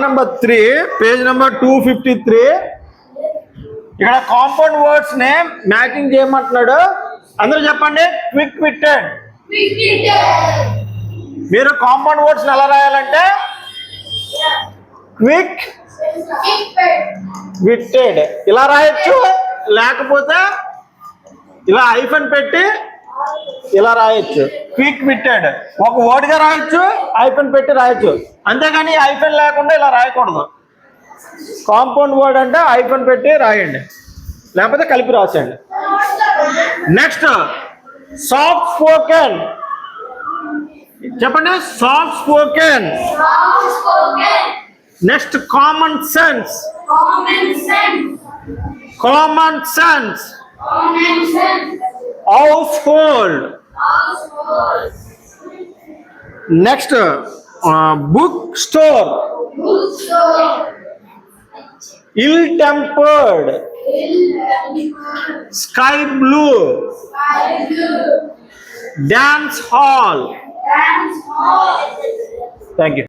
Number 3 page number 253 ఇక్కడ compound words ని matching చేయమంటున్నాడు. అందరూ చెప్పండి. క్విక్ విట్టెడ్. మీరు కాంపౌండ్ వర్డ్స్ ఎలా రాయాలంటే క్విక్ విట్టెడ్ ఇలా రాయొచ్చు, లేకపోతే ఇలా హైఫన్ పెట్టి ఇలా రాయొచ్చు. క్విక్ విట్టెడ్ ఒక వర్డ్ గా రాయొచ్చు, హైఫన్ పెట్టి రాయొచ్చు. అంతేగాని హైఫన్ లేకుండా ఇలా రాయకూడదు. కాంపౌండ్ వర్డ్ అంటే హైఫన్ పెట్టి రాయండి, లేకపోతే కలిపి రాసేయండి. Next soft spoken. చెప్పండి. Soft spoken. Next common sense. Common sense. Household. Next book store. Ill tempered. Sky blue. Dance hall. Thank you.